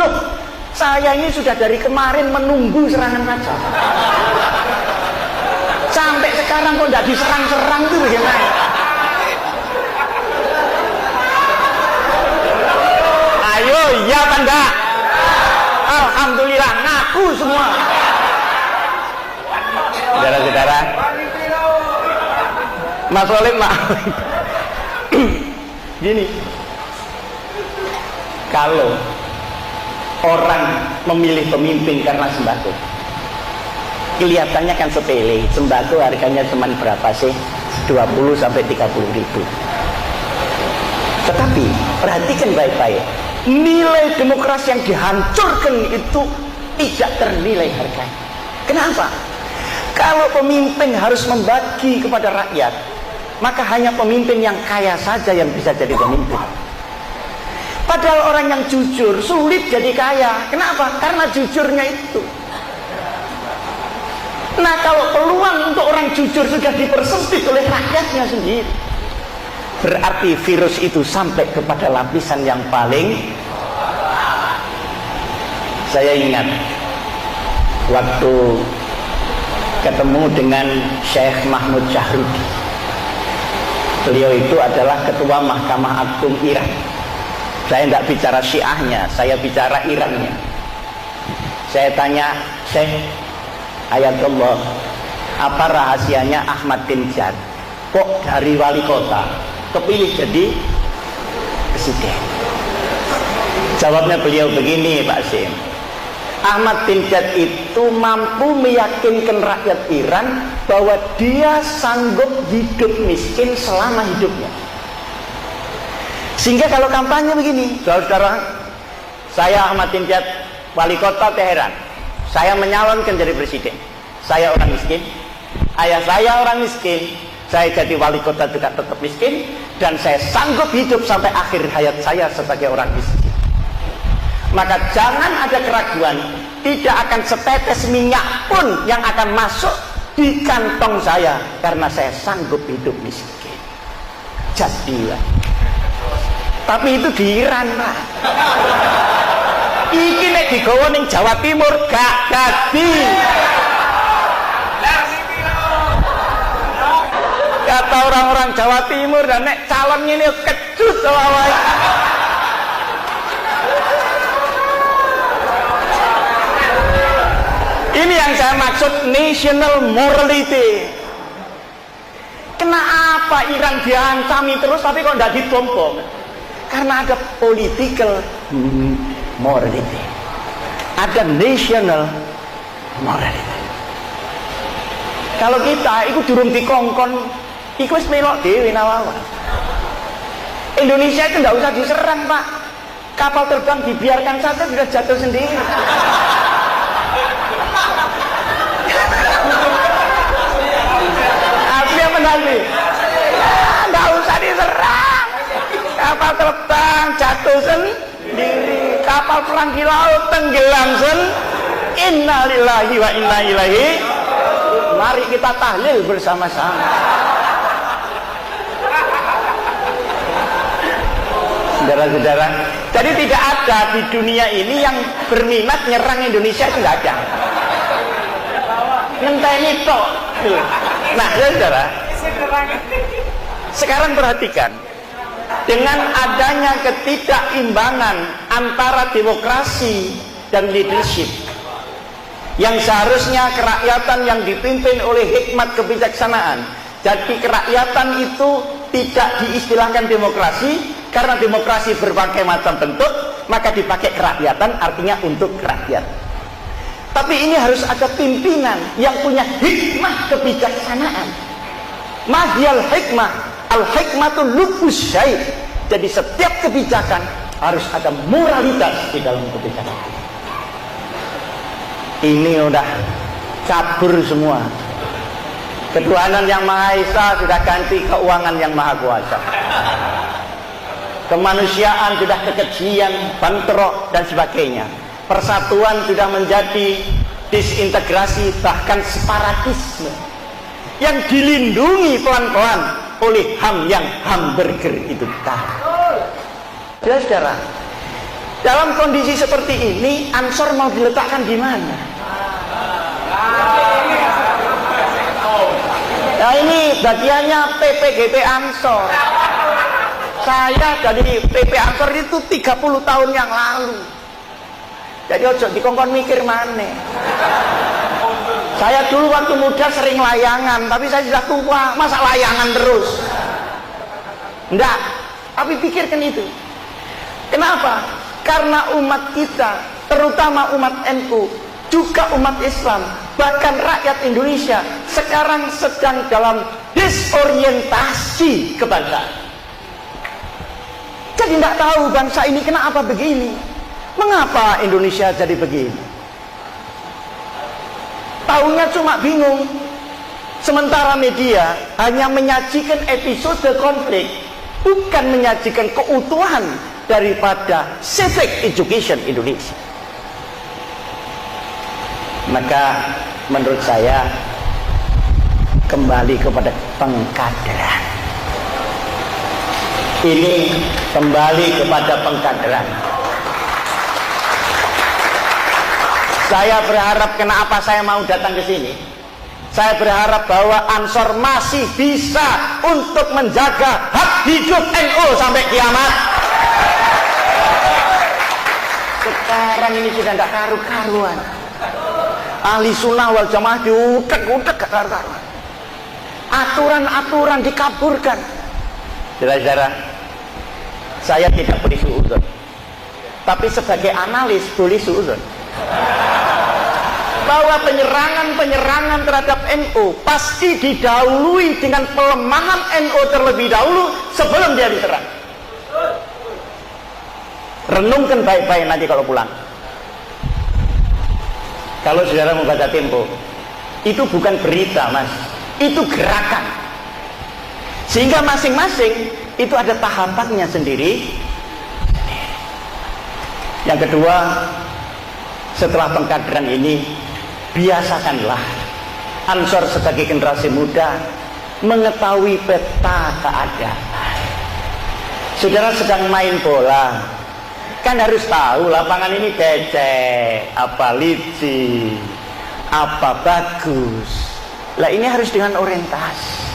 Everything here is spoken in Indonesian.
Loh, saya ini sudah dari kemarin menunggu serangan Fajar. Sampai sekarang kok tidak diserang-serang tuh bagaimana? Ayo, iya apa enggak? Alhamdulillah, ngaku semua. Saudara-saudara, Mas Olim, gini, kalau orang memilih pemimpin karena sembako, kelihatannya kan sepele. Sembako harganya cuma berapa sih? 20 sampai 30 ribu. Tetapi perhatikan baik-baik, nilai demokrasi yang dihancurkan itu tidak ternilai harganya. Kenapa? Kalau pemimpin harus membagi kepada rakyat, maka hanya pemimpin yang kaya saja yang bisa jadi pemimpin. Padahal orang yang jujur sulit jadi kaya. Kenapa? Karena jujurnya itu. Nah, kalau peluang untuk orang jujur sudah dipersempit oleh rakyatnya sendiri, berarti virus itu sampai kepada lapisan yang paling. Saya ingat waktu ketemu dengan Syekh Mahmud Syahrudi. Beliau itu adalah ketua Mahkamah Agung Iran. Saya tidak bicara Syiahnya, saya bicara Irannya. Saya tanya, Syekh Ayatullah, apa rahasianya Ahmad bin Jad kok dari wali kota kepilih jadi presiden? Jawabnya beliau begini, Pak Sim. Ahmad bin Jad itu mampu meyakinkan rakyat Iran bahwa dia sanggup hidup miskin selama hidupnya. Sehingga kalau kampanye begini, saudara, saya Ahmad bin Jad, wali kota Teheran, saya menyalonkan jadi presiden. Saya orang miskin, ayah saya orang miskin, saya jadi wali kota juga tetap miskin, dan saya sanggup hidup sampai akhir hayat saya sebagai orang miskin. Maka jangan ada keraguan, tidak akan setetes minyak pun yang akan masuk di kantong saya karena saya sanggup hidup miskin. Jadilah. Tapi itu di Iran, Pak. Iki nek digawa ning Jawa Timur gak dadi. Kata orang-orang Jawa Timur, dan nek calon ini kecut wae. Ini yang saya maksud national morality. Kenapa Iran diancami terus tapi kok tidak dibom? Karena ada political morality, ada national morality. Kalau kita ikut durung dikongkon, ikut melok dewe nawawa. Indonesia itu tidak usah diserang, Pak. Kapal terbang dibiarkan saja sudah jatuh sendiri. Nanti nggak usah diserang, kapal terbang jatuh sendiri, kapal perang di laut tenggelam innalillahi wa inna ilaihi. Mari kita tahlil bersama-sama. Saudara-saudara, jadi tidak ada di dunia ini yang berminat nyerang Indonesia, itu nggak ada. Ngenteni tok. Nah, saudara, sekarang perhatikan, dengan adanya ketidakimbangan antara demokrasi dan leadership, yang seharusnya kerakyatan yang dipimpin oleh hikmat kebijaksanaan, jadi kerakyatan itu tidak diistilahkan demokrasi, karena demokrasi berbagai macam bentuk, maka dipakai kerakyatan, artinya untuk rakyat. Tapi ini harus ada pimpinan yang punya hikmah kebijaksanaan. Mahyal hikmah, al-hikmatul lubus syai'. Jadi setiap kebijakan harus ada moralitas di dalam kebijakan. Ini udah cabur semua. Ketuhanan yang Maha Esa sudah ganti keuangan yang Maha Kuasa. Kemanusiaan sudah kekejian, bentrok dan sebagainya. Persatuan sudah menjadi disintegrasi, bahkan separatisme yang dilindungi pelan-pelan oleh HAM yang hamburger itu tadi. Saudara, Dalam kondisi seperti ini, Ansor mau diletakkan di mana? Nah ini bagiannya PPGP Ansor. Saya dari PP Ansor itu 30 tahun yang lalu. Jadi ojo dikongkon mikir mana. Saya dulu waktu muda sering layangan, tapi saya sudah tua, masa layangan terus? Enggak, tapi pikirkan itu. Kenapa? Karena umat kita, terutama umat NU, juga umat Islam, bahkan rakyat Indonesia sekarang sedang dalam disorientasi kebangsaan. Jadi tidak tahu bangsa ini kenapa begini. Mengapa Indonesia jadi begini? Taunya cuma bingung. Sementara media hanya menyajikan episode konflik, bukan menyajikan keutuhan daripada civic education Indonesia. Maka menurut saya kembali kepada pengkaderan. Ini kembali kepada pengkaderan. Saya berharap, kenapa saya mau datang ke sini? Saya berharap bahwa Ansor masih bisa untuk menjaga hak hidup NU sampai kiamat. Sekarang ini sudah tidak karu-karuan. Ahli sunnah wal jamaah diutek-utek gak karu-karuan. Aturan-aturan dikaburkan. Saudara-saudara, saya tidak boleh suudzon, tapi sebagai analis boleh suudzon bahwa penyerangan terhadap NU pasti didahului dengan pelemahan NU terlebih dahulu sebelum dia diserang. Renungkan baik-baik nanti kalau pulang. Kalau saudara membaca Tempo, itu bukan berita mas, itu gerakan. Sehingga masing-masing itu ada tahapannya sendiri. Yang kedua, setelah pengkaderan ini, biasakanlah Ansor sebagai generasi muda mengetahui peta keadaan. Saudara sedang main bola, kan harus tahu lapangan ini becek, apa licin, apa bagus. Lah ini harus dengan orientasi.